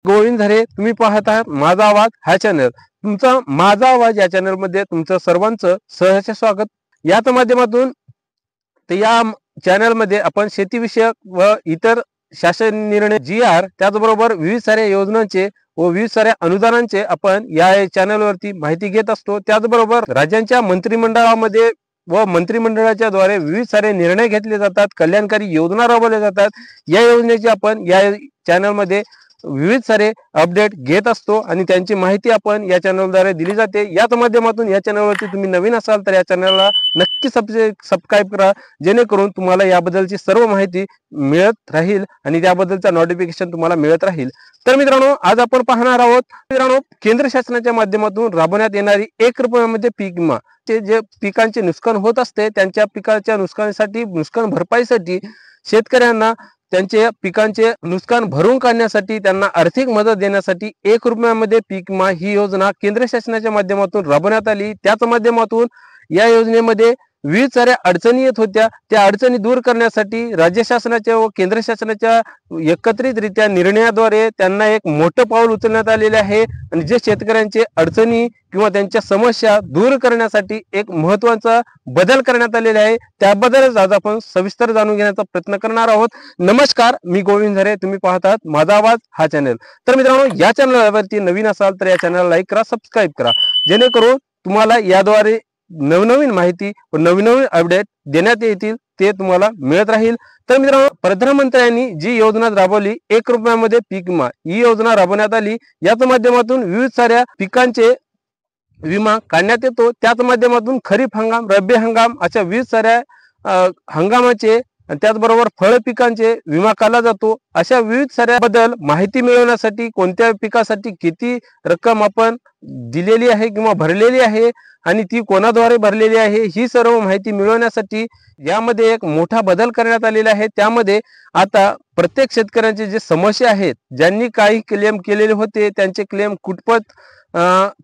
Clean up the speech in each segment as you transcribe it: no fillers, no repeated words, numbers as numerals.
गोविंद धरे, तुम्ही पाहत आहात माझा आवाज हा चॅनल. तुमचा माझा आवाज या चॅनल मध्ये तुमचं सर्वांचं सहर्ष स्वागत. याच माध्यमातून या चॅनल मध्ये आपण शेतीविषयक व इतर शासन निर्णय GR त्याचबरोबर विविध साऱ्या योजनांचे व विविध साऱ्या अनुदानांचे आपण या चॅनल वरती माहिती घेत असतो. त्याचबरोबर राज्यांच्या मंत्रिमंडळामध्ये व मंत्रिमंडळाच्या द्वारे विविध सारे निर्णय घेतले जातात, कल्याणकारी योजना राबवल्या जातात. या योजनेची आपण या चॅनल मध्ये विविध सारे अपडेट घेत असतो आणि त्यांची माहिती आपण या चॅनलद्वारे दिली जाते. याच माध्यमातून या चॅनलवरती तुम्ही नवीन असाल तर या चॅनलला नक्की सबस्क्राईब करा, जेणेकरून तुम्हाला याबद्दलची सर्व माहिती मिळत राहील आणि त्याबद्दलचा नोटिफिकेशन तुम्हाला मिळत राहील. तर मित्रांनो, आज आपण पाहणार आहोत मित्रांनो केंद्र शासनाच्या माध्यमातून राबवण्यात येणारी 1 रुपयामध्ये पीक विमा. जे पिकांचे नुकसान होत असते त्यांच्या पिकाच्या नुकसानीसाठी, नुकसान भरपाईसाठी शेतकऱ्यांना त्यांचे पिकांचे नुकसान भरून काढण्यासाठी, त्यांना आर्थिक मदत देण्यासाठी 1 रुपयामध्ये पीक विमा ही योजना केंद्र शासनाच्या माध्यमातून राबवण्यात आली. त्याच माध्यमातून या योजनेमध्ये विविध साऱ्या अडचणी येत होत्या. त्या अडचणी दूर करण्यासाठी राज्य शासनाच्या व केंद्र शासनाच्या एकत्रितरित्या निर्णयाद्वारे त्यांना एक मोठं पाऊल उचलण्यात आलेले आहे आणि जे शेतकऱ्यांचे अडचणी किंवा त्यांच्या समस्या दूर करण्यासाठी एक महत्त्वाचा बदल करण्यात आलेला आहे. त्याबद्दलच आज आपण सविस्तर जाणून घेण्याचा प्रयत्न करणार आहोत. नमस्कार, मी गोविंद धरे, तुम्ही पाहतात माझा आवाज हा चॅनल. तर मित्रांनो, या चॅनलवरती नवीन असाल तर या चॅनलला लाईक करा, सबस्क्राईब करा, जेणेकरून तुम्हाला याद्वारे नवनवीन माहिती व नवीन अपडेट देण्यात येतील, ते तुम्हाला मिळत राहील. तर मित्रांनो, प्रधानमंत्र्यांनी जी योजना राबवली 1 रुपयामध्ये पीक विमा ही योजना राबवण्यात आली. याच माध्यमातून विविध साऱ्या पिकांचे विमा काढण्यात येतो. त्याच माध्यमातून खरीप हंगाम, रब्बी हंगाम अशा विविध साऱ्या हंगामाचे त्याचबरोबर फळ पिकांचे विमा काढला जातो. अशा विविध साऱ्या बद्दल माहिती मिळवण्यासाठी, कोणत्या पिकासाठी किती रक्कम आपण दिलेली आहे किंवा भरलेली आहे आणि ती कोणाद्वारे भरलेली आहे, ही सर्व माहिती मिळवण्यासाठी यामध्ये एक मोठा बदल करण्यात आलेला आहे. त्यामध्ये आता प्रत्येक शेतकऱ्यांचे जे समस्या आहेत, ज्यांनी काही क्लेम केलेले होते त्यांचे क्लेम कुठपत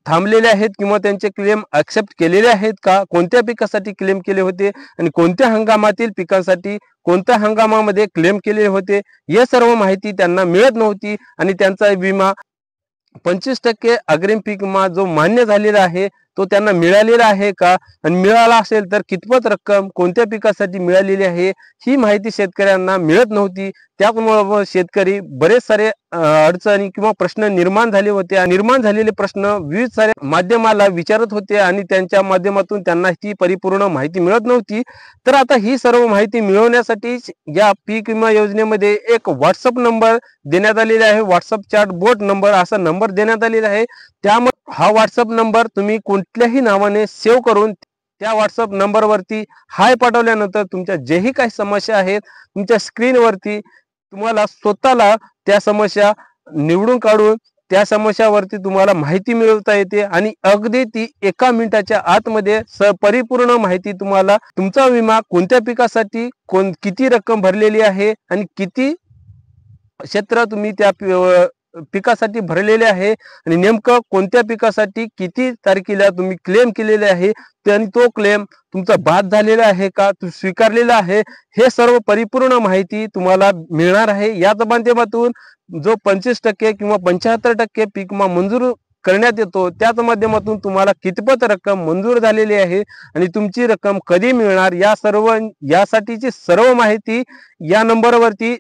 थांबलेले आहेत किंवा त्यांचे क्लेम ॲक्सेप्ट केलेले आहेत का, कोणत्या पिकासाठी क्लेम केले होते आणि कोणत्या हंगामातील पिकांसाठी कोणत्या हंगामामध्ये क्लेम केलेले होते, हे सर्व माहिती त्यांना मिळत नव्हती आणि त्यांचा विमा 25% अग्रिम पीक विमा जो मान्य झालेला आहे तो त्यांना मिळालेला आहे का आणि मिळाला असेल तर कितपत रक्कम कोणत्या पिकासाठी मिळालेली आहे, ही माहिती शेतकऱ्यांना मिळत नव्हती. त्यामुळे शेतकरी बरेच सारे अडचणी किंवा प्रश्न निर्माण झाले होते. निर्माण झालेले प्रश्न विविध साऱ्या माध्यमाला विचारत होते आणि त्यांच्या माध्यमातून त्यांना ती परिपूर्ण माहिती मिळत नव्हती. तर आता ही सर्व माहिती मिळवण्यासाठी या पीक विमा योजनेमध्ये एक व्हॉट्सअप नंबर देण्यात आलेला आहे. व्हॉट्सअप चॅट बोट नंबर असा नंबर देण्यात आलेला आहे. त्यामुळे हा व्हॉट्सअप नंबर तुम्ही कोणत्याही नावाने सेव्ह करून त्या व्हॉट्सअप नंबरवरती हाय पाठवल्यानंतर तुमच्या जेही काही समस्या आहेत तुमच्या स्क्रीनवरती तुम्हाला स्वतःला त्या समस्या निवडून काढून त्या समस्यावरती तुम्हाला माहिती मिळवता येते आणि अगदी ती 1 मिनिटाच्या आतमध्ये परिपूर्ण माहिती तुम्हाला, तुमचा विमा कोणत्या पिकासाठी किती रक्कम भरलेली आहे आणि किती क्षेत्र तुम्ही त्या पिकासाठी भरलेले आहे आणि नेमकं कोणत्या पिकासाठी किती तारखेला तुम्ही क्लेम केलेले आहे आणि तो क्लेम तुमचा बाद झालेला आहे का, स्वीकारलेला आहे, हे सर्व परिपूर्ण माहिती तुम्हाला मिळणार आहे. याच माध्यमातून जो 25% किंवा 75% पीक विमा मंजूर करण्यात येतो, त्याच माध्यमातून तुम्हाला कितपत रक्कम मंजूर झालेली आहे आणि तुमची रक्कम कधी मिळणार, यासाठीची सर्व माहिती या नंबरवरती,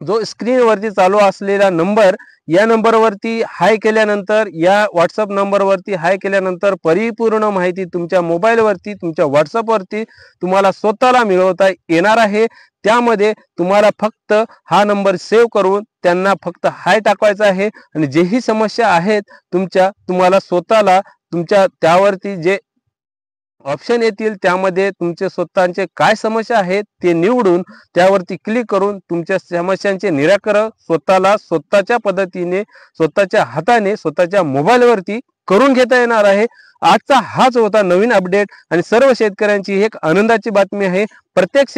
जो स्क्रीनवरती चालू असलेला नंबर, या नंबरवरती हाय केल्यानंतर, या व्हॉट्सअप नंबरवरती हाय केल्यानंतर परिपूर्ण माहिती तुमच्या मोबाईलवरती, तुमच्या व्हॉट्सअपवरती तुम्हाला स्वतःला मिळवता येणार आहे. त्यामध्ये तुम्हाला फक्त हा नंबर सेव्ह करून त्यांना फक्त हाय टाकायचा आहे आणि जेही समस्या आहेत तुम्हाला स्वतःला तुमच्या त्यावरती जे ऑप्शन येतील त्यामध्ये तुमचे स्वतःचे काय समस्या आहेत ते निवडून त्यावरती क्लिक करून तुमच्या समस्यांचे निराकरण स्वतःला स्वतःच्या पद्धतीने, स्वतःच्या हाताने, स्वतःच्या मोबाईलवरती करून घेता येणार आहे. आजचा हाच होता नवीन अपडेट आणि सर्व शेतकऱ्यांची एक आनंदाची बातमी आहे. प्रत्येक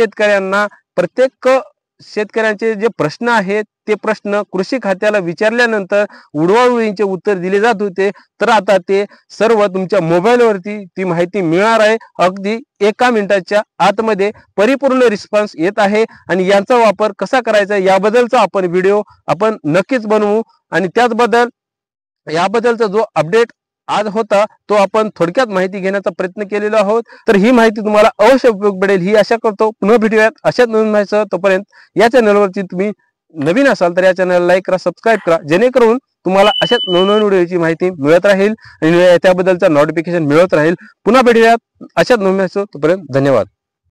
शेतकऱ्यांचे जे प्रश्न आहेत ते प्रश्न कृषी खात्याला विचारल्यानंतर उडवाउडवीचे उत्तर दिले जात होते, तर आता ते सर्व तुमच्या मोबाईलवरती ती माहिती मिळणार आहे. अगदी 1 मिनिटाच्या आतमध्ये परिपूर्ण रिस्पॉन्स येत आहे आणि यांचा वापर कसा करायचा याबद्दलचा आपण व्हिडिओ नक्कीच बनवू. आणि त्याचबद्दल याबद्दलचा जो अपडेट आज होता तो आपण थोडक्यात माहिती घेण्याचा प्रयत्न केलेला आहोत। तर ही माहिती तुम्हाला अवश्य उपयोग पडेल ही आशा करतो। पुन्हा भेटूयात अशाच नवीन माहितीसह। तोपर्यंत या चॅनलवरती तुम्ही नवीन असाल तर या चॅनलला लाईक करा, सबस्क्राईब करा, जेणेकरून तुम्हाला अशाच नवनवीन व्हिडिओची माहिती मिळत राहील आणि त्याबद्दलचा नोटिफिकेशन मिळत राहील। पुन्हा भेटूयात अशाच नवीन माहितीसह। तोपर्यंत धन्यवाद।